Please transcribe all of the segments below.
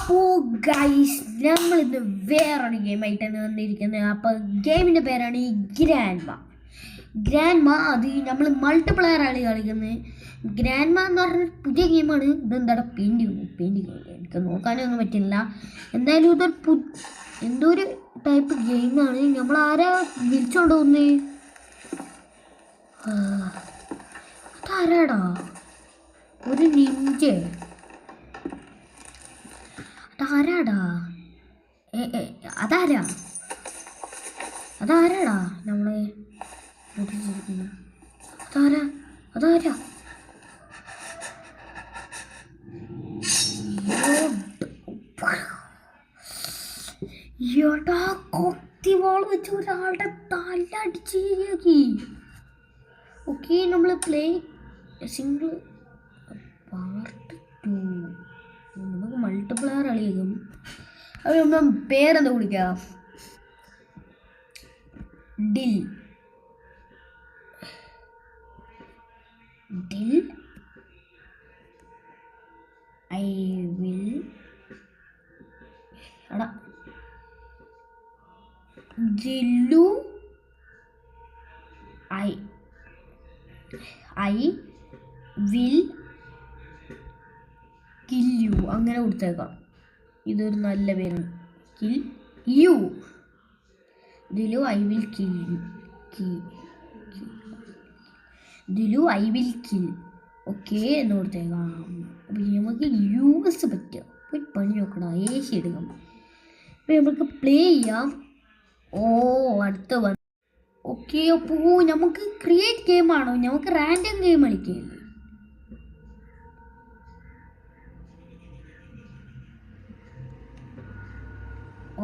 അപ്പോൾ ഗൈസ് നമ്മളിന്ന് വേറൊരു ഗെയിമായിട്ടാണ് വന്നിരിക്കുന്നത്. അപ്പോൾ ഗെയിമിൻ്റെ പേരാണ് ഈ ഗ്രാൻഡ്മ. അത് നമ്മൾ മൾട്ടിപ്ലെയർ ആണ് കളിക്കുന്നത്. ഗ്രാൻഡ്മ എന്ന് പറഞ്ഞ പുതിയ ഗെയിമാണ്. ഇതെന്താ പെയിൻറ്റിങ് എനിക്ക് നോക്കാനൊന്നും പറ്റില്ല. എന്തായാലും ഇതൊരു എന്തോ ഒരു ടൈപ്പ് ഗെയിമാണ്. നമ്മൾ ആരാ വിളിച്ചോണ്ട് പോകുന്നത്? അതാരാടാ? ഒരു നിഞ്ച. അതാരാടാ? അതാരാടാ നമ്മളെ അതാരാ? എടാ കൊത്തിവാൾ വെച്ച് ഒരാളുടെ തല അടിച്ച് ശരിയാക്കി. ഓക്കെ, നമ്മൾ പ്ലേ സിംഗിൾ പാർട്ട് 2 നമുക്ക് മൾട്ടിപ്ലെയർ കളിക്കും. അത് നമ്മൾ പേരെന്താ വിളിക്കാം? Dil I will Jillu I will kill you. അങ്ങനെ കൊടുത്തേക്കാം. ഇതൊരു നല്ല പേരാണ്. Kill you. Dilu I will kill you. Dilu I will kill. Okay എന്ന് കൊടുത്തേക്കാം. അപ്പം നമുക്ക് US പറ്റുക. പോയി പണി നോക്കണം. AC എടുക്കാം. അപ്പം നമുക്ക് പ്ലേ ചെയ്യാം. അടുത്ത വന്നു. ഓക്കെ, അപ്പോൾ നമുക്ക് ക്രിയേറ്റ് ഗെയിമാണോ? നമുക്ക് റാൻഡം ഗെയിം കളിക്കുകയല്ലേ?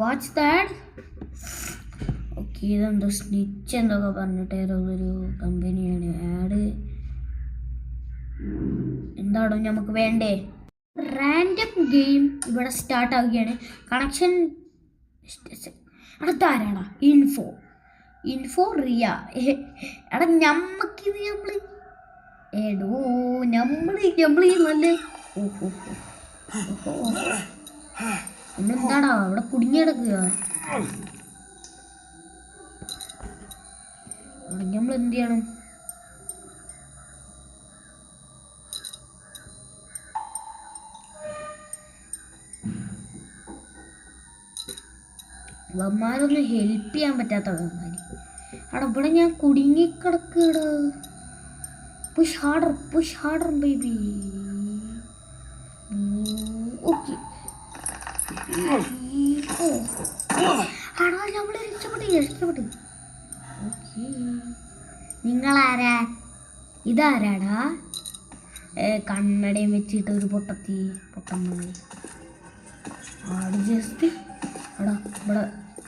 What's that? ഓക്കെ, ഇതെന്തോ സ്നിച്ച് എന്തൊക്കെ പറഞ്ഞിട്ട് ഏതൊരു കമ്പനിയാണ്. ആഡ് എന്താണോ നമുക്ക് വേണ്ടേ? റാൻഡം ഗെയിം ഇവിടെ സ്റ്റാർട്ട് ആവുകയാണ്. കണക്ഷൻ അടുത്താരാടാ? ഇൻഫോ റിയ. എടാ നമ്മക്കിത് നമ്മൾ നല്ല നമ്മളെന്താടാ അവിടെ കുടുങ്ങി കിടക്കുക? നമ്മൾ എന്ത് ചെയ്യണം? വന്മാരൊന്നും ഹെൽപ്പ് ചെയ്യാൻ പറ്റാത്ത വന്മാർ. അവിടെ ഇവിടെ ഞാൻ കുടുങ്ങിക്കിടക്കടാ. Push harder baby. ഓക്കെ, നമ്മൾ രക്ഷപ്പെട്ടു. ഓക്കെ, നിങ്ങളാരാ? ഇതാരാടാ? കണ്ണടയും വെച്ചിട്ട് ഒരു പൊട്ടന്മാർ. ആട് ജസ്റ്റ്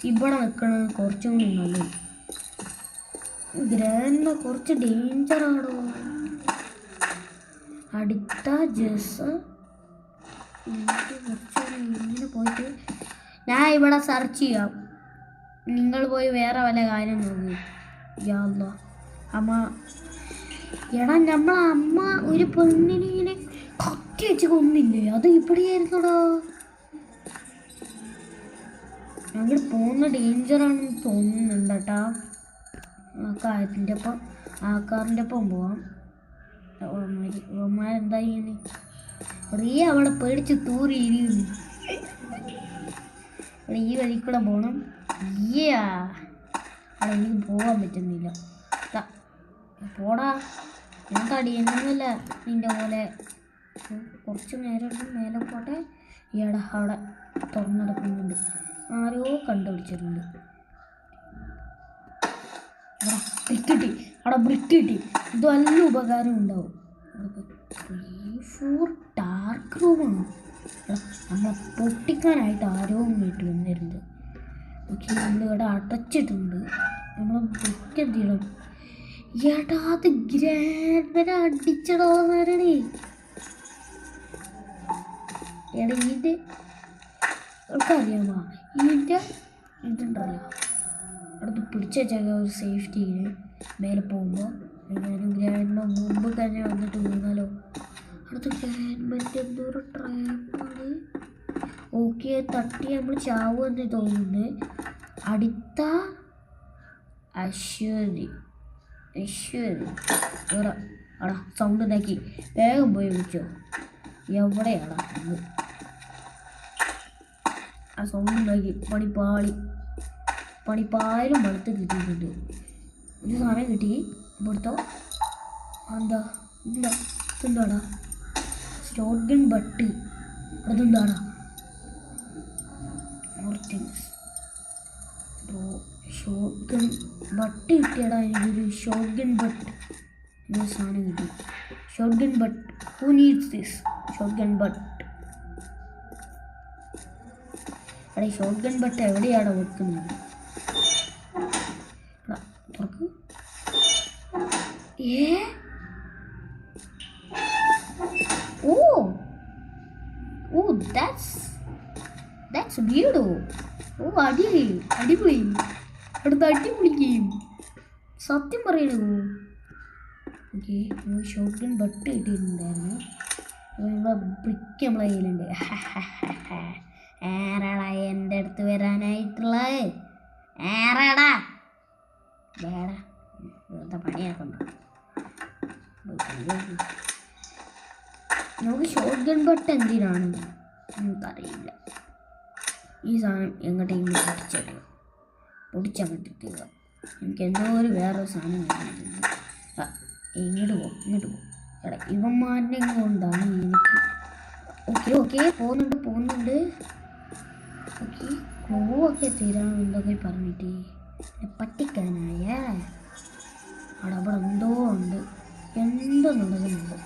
ഇവിടെ നിൽക്കണത് കുറച്ചും കൂടി നല്ലത്. ഗ്രാൻഡ്മ കുറച്ച് ഡേഞ്ചറാണോ? അടുത്ത ജസ് ഇങ്ങനെ പോയിട്ട് ഞാൻ ഇവിടെ സെർച്ച് ചെയ്യാം. നിങ്ങൾ പോയി വേറെ വല്ല കാര്യം നോക്കി. അമ്മ എടാ, നമ്മളെ അമ്മ ഒരു പെണ്ണിനെ ഇങ്ങനെ കത്തി വെച്ച് കൊന്നില്ലേ? അത് ഇവിടെയായിരുന്നോടാ. ഞങ്ങൾ പോകുന്ന ഡേഞ്ചറാണെന്ന് തോന്നുന്നുണ്ട് കേട്ടാ. കാറിൻ്റെ ഒപ്പം പോവാം. എന്താ ചെയ്യുന്നത്? റിയ അവിടെ പേടിച്ച് തൂറിയിരിക്കുന്നു. ഇവിടെ ഈ വഴിക്കൂടെ പോകണം. അവിടെ എനിക്ക് പോകാൻ പറ്റുന്നില്ല. പോടാ, ഞാൻ തടിയൊന്നുമില്ല നിൻ്റെ പോലെ. കുറച്ച് നേരം മേലെ പോട്ടെ. ഇയാടെ അവിടെ തുറന്നെടുക്കുന്നുണ്ട്. ആരോ കണ്ടുപിടിച്ചിട്ടുണ്ട്. ബ്രിക്ക് കിട്ടി. ഇത് നല്ല ഉപകാരം ഉണ്ടാവും. 3-4 ഡാർക്ക് റൂമാണ്. നമ്മളെ പൊട്ടിക്കാനായിട്ട് ആരോ വീട്ടിൽ വന്നിരുന്നത്. ഓക്കെ, നമ്മളിവിടെ അടച്ചിട്ടുണ്ട്. നമ്മൾ ബ്രിക്ക് എന്ത് ചെയ്യണം? ഏട്ടാ, അത് ഗ്രാൻഡ്മനെ അടിച്ചിടാവുന്നവരണേ. എടാ, ഇത് അറിയാമോ? ഇതിൻ്റെ ഇതുണ്ടല്ലോ, അടുത്ത് പിടിച്ച വെച്ചാൽ ഒരു സേഫ്റ്റിയിൽ മേലെ പോകുമ്പോൾ ഞാനും ഗ്രാൻഡ്മ മുമ്പ് തന്നെ വന്നിട്ട് വീണാലോ. അടുത്ത് ഗ്രാൻഡ്മൻ്റെ എന്തോ ഒരു ട്രാപ്പാണ്. ഓക്കെ തട്ടി നമ്മൾ ചാവുമെന്ന് തോന്നുന്നു. അടുത്ത അശ്വതി എടാ സൗണ്ട് ഉണ്ടാക്കി വേഗം പോയി വിളിച്ചോ. എവിടെയാടാ ആ സൗണ്ട് ഉണ്ടാക്കി? പണിപ്പായാലും വെളുത്ത് കിട്ടിയിട്ടുണ്ട്. ഒരു സാധനം കിട്ടി ഇവിടുത്തോ. എന്താ ഇതെന്താടാ? Shotgun butt. അതെന്താടാ? ഷോട്ട് ഗൺ ബട്ട് കിട്ടിയടാ. എനിക്കൊരു ഷോട്ട് ഗൺ ബട്ട് എന്നൊരു സാധനം കിട്ടി. Shotgun butt. Who needs this shotgun butt? എടാ ഷോട്ട് ഗൺ ബട്ട് എവിടെയാണോ വെക്കുന്നത്? തുറക്ക്. Oh that's beautiful. അടിപൊളി. അടുത്ത് അടിപൊളിക്കും സത്യം പറയണോ. ഓക്കെ ഷോട്ട് ഗൺ ബട്ട് കിട്ടിയിട്ടുണ്ടായിരുന്നു. ബ്രിക്ക് നമ്മളെ കയ്യിലുണ്ട്. ആരാടാ എൻ്റെ അടുത്ത് വരാനായിട്ടുള്ളത്? ആരാടാ? വേടാ വെറുതെ പണിയാക്കണ്ട. നമുക്ക് ഷോട്ട് ഗൺ ബട്ട് എന്തിനാണ് നമുക്കറിയില്ല. ഈ സാധനം എങ്ങോട്ടെങ്കിലും പൊടിച്ചങ്ങോട്ടിട്ടുക. എനിക്ക് എന്തോ ഒരു വേറൊരു സാധനം കിട്ടിയിട്ടുണ്ട്. ഇങ്ങോട്ട് പോകും. എടാ ഇവന്മാരുടെ കൊണ്ടാണ് എനിക്ക്. ഓക്കെ പോകുന്നുണ്ട്. ഓക്കെ ക്ലൂ ഒക്കെ തരാമെന്നൊക്കെ പറഞ്ഞിട്ട് പറ്റിക്കാനായ അവിടെ എന്തോ ഉണ്ട്. എന്തോ നടക്കുന്നുണ്ട്.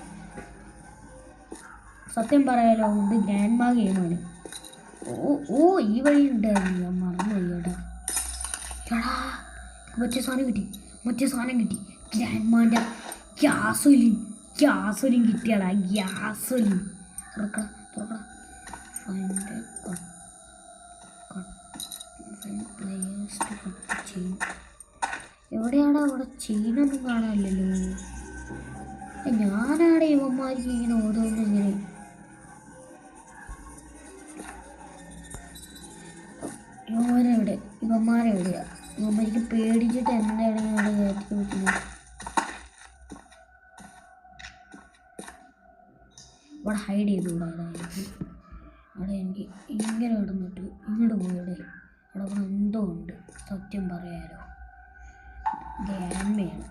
സത്യം പറയാലോ ഇത് ഗ്രാൻഡ് മാ ഗെയിമാണ്. ഈ വഴി ഉണ്ടായിരുന്നു. ഞാൻ മറന്നുപോയി. എടാ മറ്റേ സാധനം കിട്ടി. Grand മാൻ്റെ gasoline കിട്ടിയടാ. ഗ്യാസൊലിൻ തുറക്കടാ. എവിടെയാടാ? അവിടെ ചെയിനൊന്നും കാണാനില്ലല്ലോ. ഞാനാടെ ഇവന്മാർക്ക് ഇങ്ങനെ ഓരോന്നും ഇങ്ങനെ. ഇവന്മാരെവിടെയാ? ഇവന്മാർക്ക് പേടിച്ചിട്ട് എന്താണ് ഇങ്ങനെ കയറ്റി വെക്കുന്നത്? ഇവിടെ ഹൈഡ് ചെയ്തുകൂടാതായിരിക്കും. അവിടെ എനിക്ക് ഇങ്ങനെ ഇടുന്നിട്ട് ഇങ്ങോട്ട് പോയടെ. അവിടെ എന്തോ ഉണ്ട്. സത്യം പറയാലോ ഗ്രാൻഡ്മയാണ്.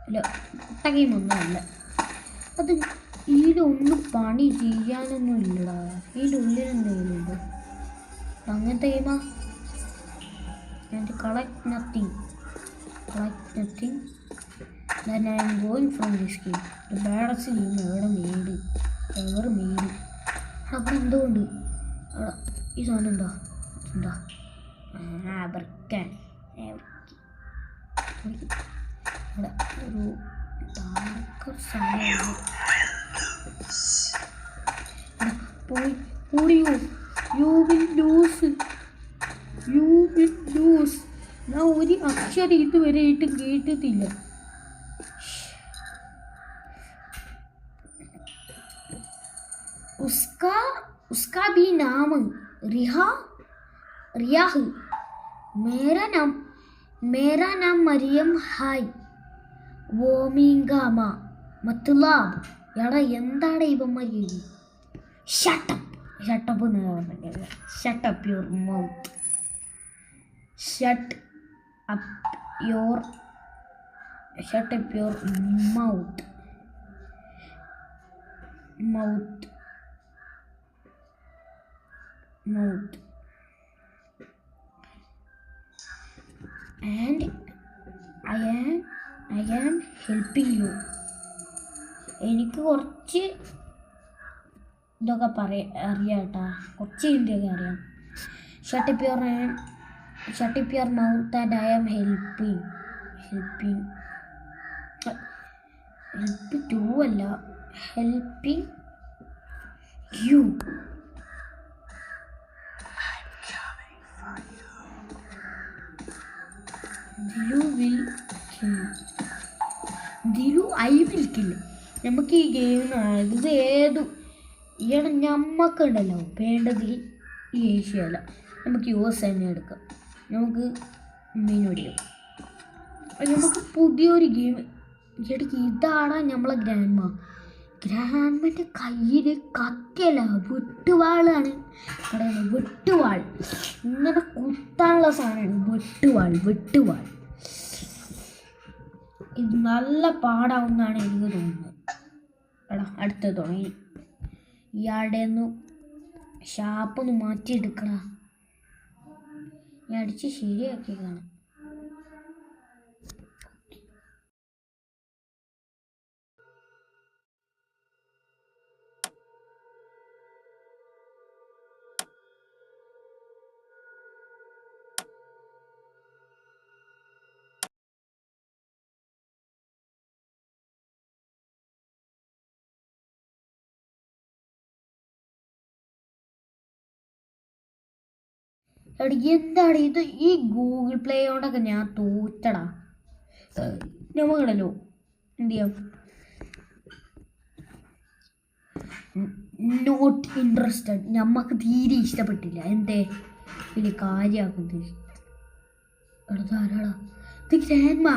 അല്ല കുട്ട ഗെയിമൊന്നുമല്ല അത്. ഇതിലൊന്നും പണി ചെയ്യാനൊന്നും ഇല്ലടാ. ഇതിൻ്റെ ഉള്ളിലെന്തെങ്കിലും ഉണ്ടോ? അങ്ങനത്തെ ഗെയിമാ. Collect nothing. Then I am going from this game. The baddest game ever made. അവിടെ എന്തോ ഉണ്ട്. ഈ സാധനം എന്താ? ബർക്കാൻ. അവിടെ ഒരു ഡാർക്ക് സാധനം പോയി. You will lose. ഞാൻ ഒരു അക്ഷരം ഇതുവരെയായിട്ടും കേട്ടിട്ടില്ല. उसका भी नाम रिया है. मेरा नाम मरियम है. वोमिंगा माँ मतलब എടാ എന്താണ് ഇവന്മാര്? ഷട്ടപ്പ് എന്ന് പറഞ്ഞില്ല. Shut up your mouth. mouth and I am helping you. എനിക്ക് കുറച്ച് ഇതൊക്കെ അറിയാം കേട്ടാ. കുറച്ച് ഹിന്ദിയൊക്കെ അറിയാം. Shut up your mouth and I am helping to അല്ല, helping you. Dilu I will kill. നമുക്ക് ഈ ഗെയിം ഇത് ഏതു ഞമ്മക്കുണ്ടല്ലോ വേണ്ടത് ഈ ഏഷ്യ അല്ല, നമുക്ക് US തന്നെ എടുക്കാം. നമുക്ക് മെയിൻ ഓടിയോ നമുക്ക് പുതിയൊരു ഗെയിം ശരിക്ക് ഇതാണ് നമ്മളെ ഗ്രാൻഡ്മൻ്റെ കയ്യിൽ കത്തിയല്ല വെട്ടുവാളാണ് പറയുന്നത്. വെട്ടുവാൾ ഇങ്ങനെ കുത്താനുള്ള സാധനമാണ് വെട്ടുവാൾ. ഇത് നല്ല പാടാവുന്നതാണ് എനിക്ക് തോന്നുന്നത്. എടാ അടുത്ത തുടങ്ങി ഇയാളുടെ ഒന്ന് ഷാപ്പൊന്ന് മാറ്റിയെടുക്കടാ. ഞാൻ അടിച്ച് ശരിയാക്കി കാണാം. എടി എന്താണ് ഇത്? ഈ ഗൂഗിൾ പ്ലേയോടൊക്കെ ഞാൻ തോറ്റടാ. നമുക്കണല്ലോ എന്ത് ചെയ്യാം, നോട്ട് ഇൻട്രസ്റ്റഡ്. നമുക്ക് തീരെ ഇഷ്ടപ്പെട്ടില്ല. എന്തേ വലിയ കാര്യമാക്കുന്നത്? ധാരാള ഇത് ഗ്രാൻഡ്മാ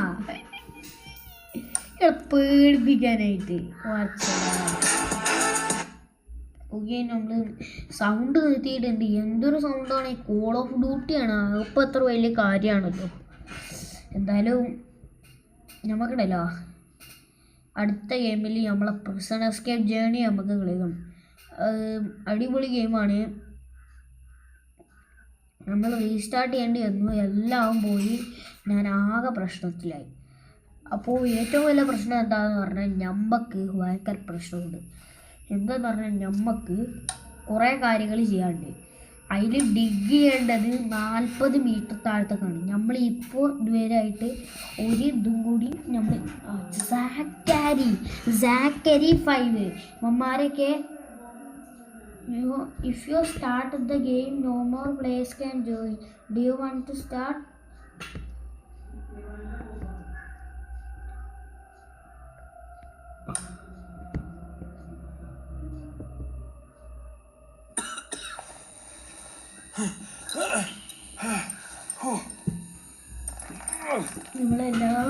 പേടിപ്പിക്കാനായിട്ട്. ഓക്കെ, നമ്മൾ സൗണ്ട് നിർത്തിയിട്ടുണ്ട്. എന്തൊരു സൗണ്ടാണ്! കോൾ ഓഫ് ഡ്യൂട്ടിയാണ്. ഇപ്പം അത്ര വലിയ കാര്യമാണല്ലോ. എന്തായാലും നമുക്കുണ്ടല്ലോ അടുത്ത ഗെയിമിൽ നമ്മളെ പ്രിസൺ എസ്കേപ്പ് ജേണി നമുക്ക് കളിക്കണം. അടിപൊളി ഗെയിമാണ്. നമ്മൾ റീസ്റ്റാർട്ട് ചെയ്യേണ്ടി വന്നു. എല്ലാം പോയി ഞാൻ ആകെ പ്രശ്നത്തിലായി. അപ്പോൾ ഏറ്റവും വലിയ പ്രശ്നം എന്താണെന്ന് പറഞ്ഞാൽ നമുക്ക് ഭയങ്കര പ്രശ്നമുണ്ട്. എന്താന്ന് പറഞ്ഞാൽ നമുക്ക് കുറേ കാര്യങ്ങൾ ചെയ്യാനുണ്ട്. അതിൽ ഡിഗ് ചെയ്യേണ്ടത് 40 മീറ്റർ താഴത്തേക്കാണ്. നമ്മളിപ്പോൾ ഇതുവരെയായിട്ട് ഒരു ഇതും കൂടി നമ്മൾ സാക്കരി 5 മമ്മാരൊക്കെ if you start the game no more players can join. Do you want to start? നമ്മളെല്ലാം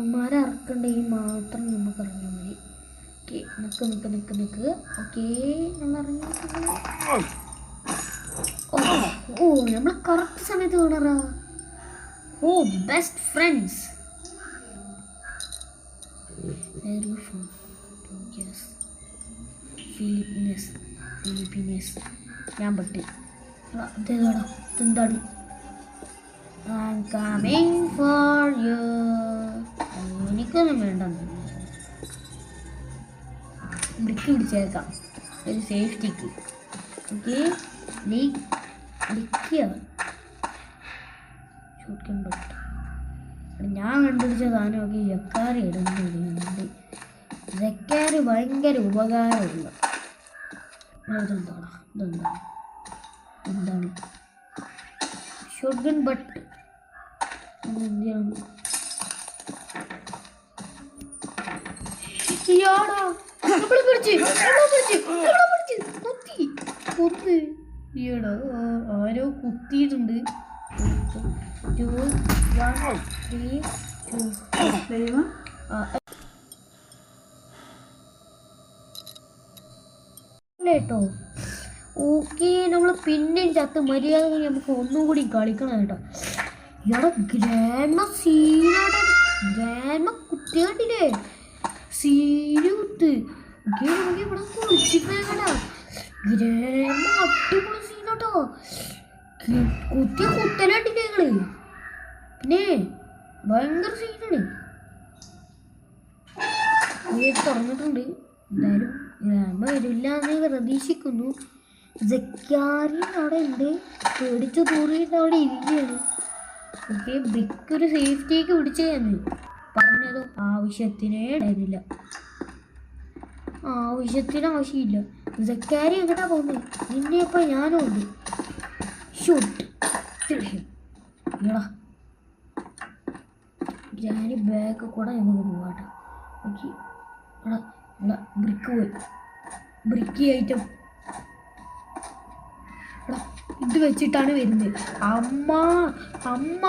ഉമ്മാരെ ഇറക്കണ്ടെങ്കിൽ മാത്രം നമുക്ക് ഇറങ്ങിയാൽ മതി. ഓക്കെ, നിക്ക്. ഓക്കെ, നമ്മൾ ഇറങ്ങി. ഓ നമ്മൾ കറക്റ്റ് സമയത്ത് കാണാറാ. ഓ ബെസ്റ്റ് ഫ്രണ്ട്സ്. ഫിലിപ്പീനീസ്. ഞാൻ പെട്ട്. എന്താണ്? I'm coming for you. എനിക്കൊന്നും വേണ്ടെന്ന് ബ്രിക്ക് പിടിച്ചേക്കാം ഒരു സേഫ്റ്റിക്ക്. ഓക്കെ, ഞാൻ കണ്ടുപിടിച്ച സാധനമൊക്കെ ജക്കാരി ഇടുന്നുണ്ട്. ജക്കാരി ഭയങ്കര ഉപകാരമുള്ള എന്താണ് ഷോട്ട്ഗൺ ബട്ട്. ആരോ കുത്തിയിട്ടുണ്ട്. 2 1 3 2 കേട്ടോ. ഓക്കെ, നമ്മൾ പിന്നെയും ചത്ത് മര്യാദ നമുക്ക് ഒന്നും കൂടി കളിക്കണം കേട്ടോ. ഇവിടെ ഗ്രാൻഡ്മ സീനാണ്. ഗ്രാൻഡ്മ കുത്തിയാണ്ടില്ലേ സീന് കുത്ത്. ഇവിടെ കുളിച്ചിട്ടാ ഗ്രാൻഡ്മ അടിപൊളി സീനാട്ടോ. കുത്തിയ കുത്തലാണ്ടില്ലേ ഞങ്ങള്. പിന്നെ ഭയങ്കര സീനാണ്. തുറന്നിട്ടുണ്ട്. എന്തായാലും ഗ്രാൻഡ്മ വരില്ല എന്ന് പ്രതീക്ഷിക്കുന്നു. ജക്കാരി അവിടെ ഉണ്ട്. പേടിച്ച് തൂറിയിട്ട് അവിടെ ഇരിക്കുകയാണ്. ഓക്കെ, ബ്രിക്ക് ഒരു സേഫ്റ്റിക്ക് പിടിച്ചതെന്ന് പറഞ്ഞതോ ആവശ്യത്തിനേ ഉണ്ടായിരുന്നില്ല. ആവശ്യമില്ല. ജക്കാരി എങ്ങോട്ടാ പോകുന്നത്? നിന്നെ ഇപ്പം ഞാനും ഉണ്ട്. ഷൂട്ട് ഞാൻ ബാക്ക് കൂടെ നമുക്ക് പോകാട്ടോ. ഓക്കെ, ബ്രിക്ക് പോയി. ബ്രിക്ക് ഐറ്റം ഇത് വെച്ചിട്ടാണ് വരുന്നത്. അമ്മ അമ്മ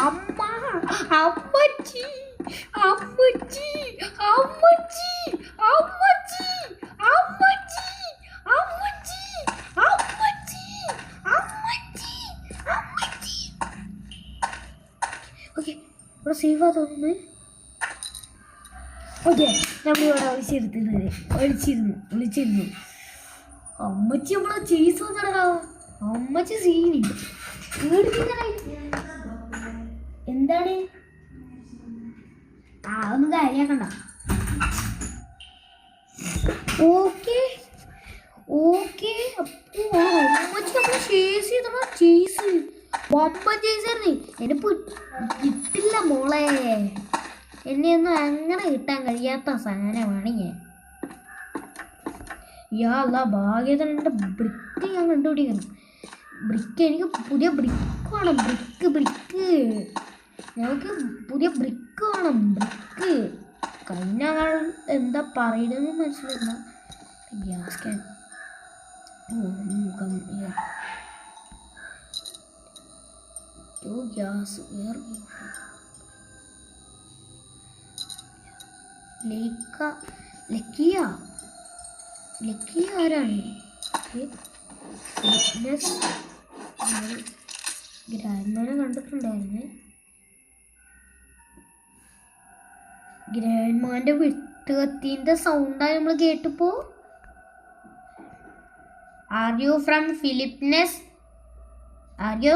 അമ്മ അമ്മച്ചി അമ്മച്ചി അമ്മച്ചി അമ്മച്ചി അമ്മച്ചി അമ്മച്ചി അമ്മച്ചി അമ്മച്ചി അമ്മച്ചി. ഓക്കെ, ഇവിടെ സേവാ തോന്നുന്നു. ഓക്കെ, നമ്മളിവിടെ വിളിച്ചിരുന്നു. അമ്മച്ചി നമ്മളെ ചേസ് വന്നിടക്കാം. അമ്മച്ചി സീനി എന്താണ് ഒന്നും കാര്യാക്കണ്ട. ഓക്കെ ഓക്കെ, അപ്പോ അമ്മച്ചി നമ്മളെ ചേസ് ചെയ്തോ. ചേസ് ബൊമ്പൻ ചേസായിരുന്നു. എന്നെ കിട്ടില്ല മോളെ. എന്നെയൊന്നും അങ്ങനെ കിട്ടാൻ കഴിയാത്ത സാധനമാണ് ഞാൻ. യാ ഭാഗ്യത്തിന് എൻ്റെ ബ്രിക്ക് ഞാൻ കണ്ടുപിടിക്കണം. ബ്രിക്ക്, എനിക്ക് പുതിയ ബ്രിക്ക് വേണം. ബ്രിക്ക് ഞങ്ങൾക്ക് പുതിയ ബ്രിക്ക് വേണം. ബ്രിക്ക് കഴിഞ്ഞ ആൾ എന്താ പറയുന്നതെന്ന് മനസ്സിലായില്ല. ഗ്യാസ് ക്യാൻ ഗ്യാസ് ലക്കി ആരാണ്? ഗ്രാൻഡ്മാനെ കണ്ടിട്ടുണ്ടായിരുന്നു. ഗ്രാൻഡ്മാൻ്റെ വെട്ടുകത്തിൻ്റെ സൗണ്ടാണ് നമ്മൾ കേട്ടപ്പോ. Are you from Philippines? Are you?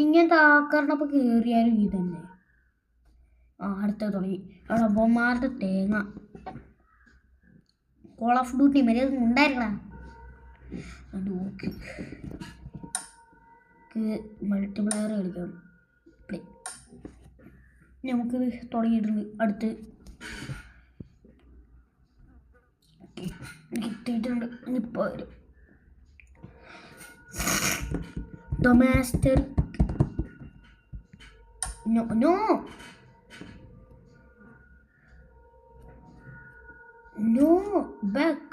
ഇങ്ങനത്തെ ആക്കാറിനപ്പോൾ കയറിയാലും ഈ തന്നെ. അടുത്ത തുടങ്ങി അടബന്മാരുടെ തേങ്ങ. കോൾ ഓഫ് ഡ്യൂട്ടി മര്യാദ ഉണ്ടായിരിക്കണ ഓക്കെ. മൾട്ടിപ്ലെയർ കളിക്കാം. പ്ലേ നമുക്കിത് തുടങ്ങിയിട്ടുണ്ട്. അടുത്ത് കിട്ടിയിട്ടുണ്ട്. ഇപ്പോൾ വരും ഡൊമാസ്റ്റർ. No no no back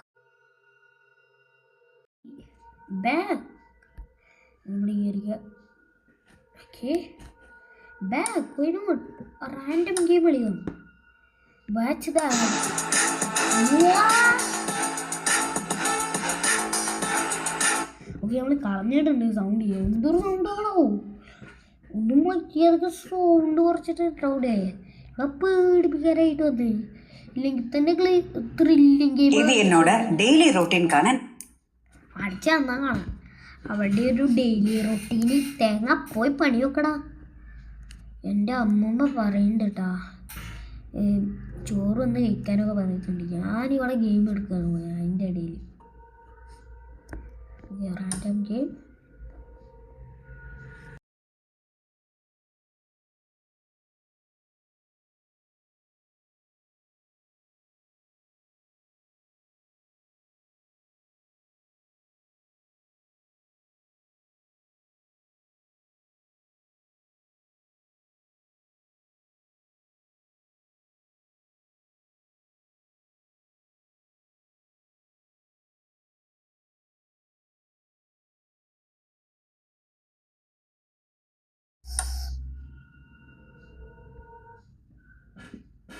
back. നമ്മുടെ area okay. Back why not random game കളിക്കാം. Watch okay. നമ്മൾ കളഞ്ഞിട്ടുണ്ട് സൗണ്ട്. എന്തൊരു സൗണ്ടാണോ ഒന്നും നോക്കിയതൊക്കെ സൗണ്ട് കുറച്ചിട്ട് സൗണ്ടേ പേടിപ്പിക്കാനായിട്ട് വന്ന്. ഇല്ലെങ്കിൽ തന്നെ ത്രില്ലിങ് ഗെയിം അടിച്ച അന്നാ കാണാം. അവളുടെ ഒരു ഡെയിലി റൊട്ടീന് തേങ്ങ പോയി പണി വെക്കടാ. എൻ്റെ അമ്മമ്മ പറയുന്നുണ്ട് കേട്ടാ, ചോറ് വന്ന് കഴിക്കാനൊക്കെ പറഞ്ഞിട്ടുണ്ട്. ഞാനിവിടെ ഗെയിം എടുക്കാണ് പോയി അതിൻ്റെ ഇടയിൽ. റാൻഡം ഗെയിം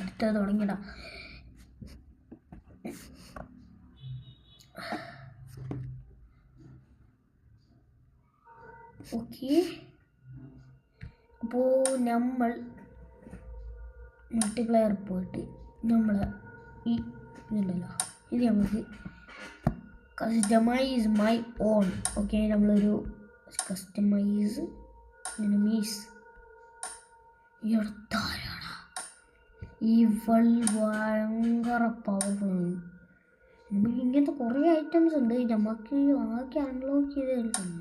അടുത്ത തുടങ്ങിയടാ. ഓക്കെ. അപ്പോൾ നമ്മൾ മൾട്ടിപ്ലെയർ പോയിട്ട് നമ്മൾ ഈ ഇതുണ്ടല്ലോ ഇത് നമുക്ക് കസ്റ്റമൈസ് മൈ ഓൺ. ഓക്കെ. നമ്മളൊരു കസ്റ്റമൈസ് എനിമീസ്. എടുത്താരാണ് ഇവൾ ഭയങ്കര പവർഫുള്ളാണ്. നമുക്ക് ഇങ്ങനത്തെ കുറേ ഐറ്റംസ് ഉണ്ട്. നമുക്ക് ആകെ അൺലോക്ക് ചെയ്ത് കളിക്കുന്നു.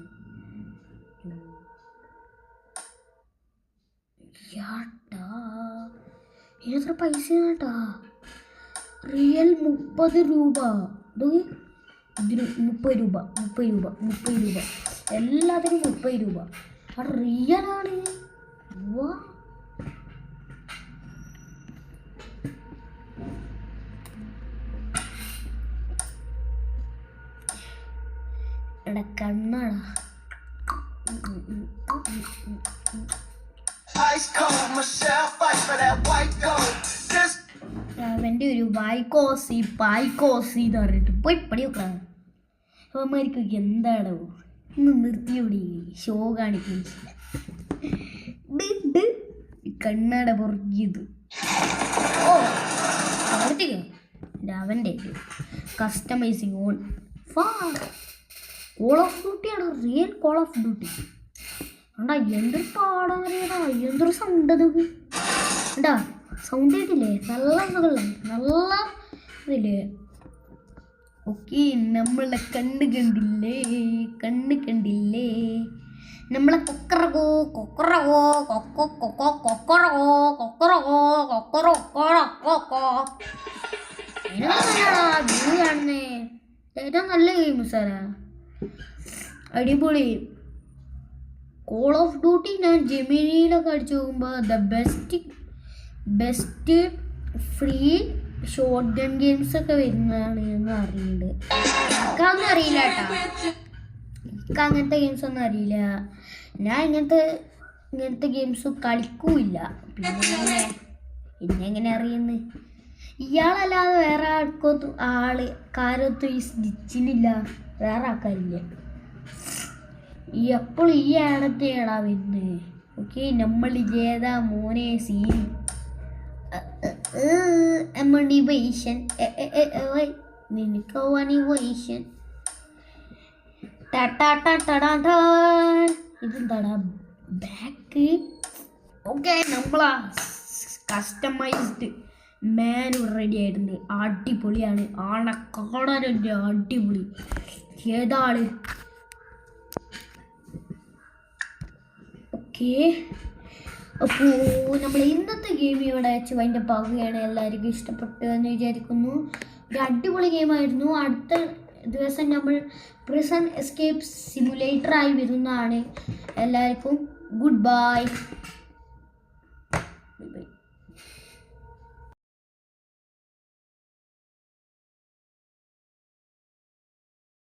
എത്ര പൈസ കേട്ടാ. റിയൽ 30 രൂപ. ഇതിന് 30 രൂപ 30 രൂപ 30 രൂപ എല്ലാത്തിനും 30 രൂപ. അത് റിയലാണ്. വാ എടാ കണ്ണാടാ. അവൻ്റെ ഒരു വായിക്കോസി പായിക്കോസി എന്ന് പറഞ്ഞിട്ട് പോയി പണി വെക്കാം. അവന്മാർക്കൊക്കെ എന്താണോ ഇന്ന് നിർത്തിയോടി ഷോ കാണിക്കുന്നു. കണ്ണട പൊറുക്കിയത്. ഓ അവിടത്തേക്ക് അവൻ്റെ കസ്റ്റമൈസിങ് ഓൺ കോൾ ഓഫ് ഡ്യൂട്ടിയാണ്. റിയൽ കോൾ ഓഫ് ഡ്യൂട്ടി ഉണ്ടാ. എന്തൊരു പാടാറിയടാ. എന്തൊരു സൗണ്ട് നോക്കി ഉണ്ടാ. സൗണ്ട് കേട്ടില്ലേ? നല്ല സുഖമല്ലേ, നല്ല ഇതില്ലേ. ഓക്കെ. നമ്മളെ കണ്ണ് കണ്ടില്ലേ, കണ്ണ് കണ്ടില്ലേ. നമ്മളെ കൊക്കറകോ കൊക്കറകോ കൊക്കോ കൊക്കോ കൊക്കറകോ കൊക്കറകോ കൊക്കറോ കൊക്കോ. വ്യൂ കാണുന്നേ ഏറ്റവും നല്ല ഗെയിം സാറാ. അടിപൊളി. കോൾ ഓഫ് ഡ്യൂട്ടി ഞാൻ ജെമിനിയിലൊക്കെ അടിച്ചു നോക്കുമ്പോൾ the best free short gun games ഒക്കെ വരുന്നതാണ് എന്ന് അറിയുന്നുണ്ട്. എനിക്കതൊന്നും അറിയില്ല കേട്ടോ. എനിക്ക് അങ്ങനത്തെ ഗെയിംസ് ഒന്നും അറിയില്ല. ഞാൻ ഇങ്ങനത്തെ ഗെയിംസ് കളിക്കൂല്ല. പിന്നെ എങ്ങനെ അറിയുന്നത്? ഇയാളല്ലാതെ വേറെ കാരൊത്തും ഈ സ്റ്റിച്ചിലില്ല. വേറെ ആൾക്കാരില്ല. എപ്പോഴും ഈ ആണത്തെയാടാ വരുന്നത്. ഓക്കെ. നമ്മൾ ഏതാ മോനെ സീൻ മോട്ടിവേഷൻ നിനക്ക് മോട്ടിവേഷൻ. ഇതെന്താടാ ബാക്ക്. ഓക്കെ, നമ്മളാ കസ്റ്റമൈസ്ഡ് മാൻ റെഡി ആയിട്ടുണ്ട്. അടിപൊളിയാണ്, ആളെ കാണാനുണ്ട് അടിപൊളി. ഏതാള്? ഓക്കെ, അപ്പോൾ നമ്മൾ ഇന്നത്തെ ഗെയിം ഇവിടെ വെച്ച് അതിൻ്റെ പകുതിയാണ്. എല്ലാവർക്കും ഇഷ്ടപ്പെട്ടു എന്ന് വിചാരിക്കുന്നു. ഒരു അടിപൊളി ഗെയിമായിരുന്നു. അടുത്ത ദിവസം നമ്മൾ പ്രിസൺ എസ്കേപ്പ് സിമുലേറ്ററായി വരുന്നതാണ്. എല്ലാവർക്കും ഗുഡ് ബൈ.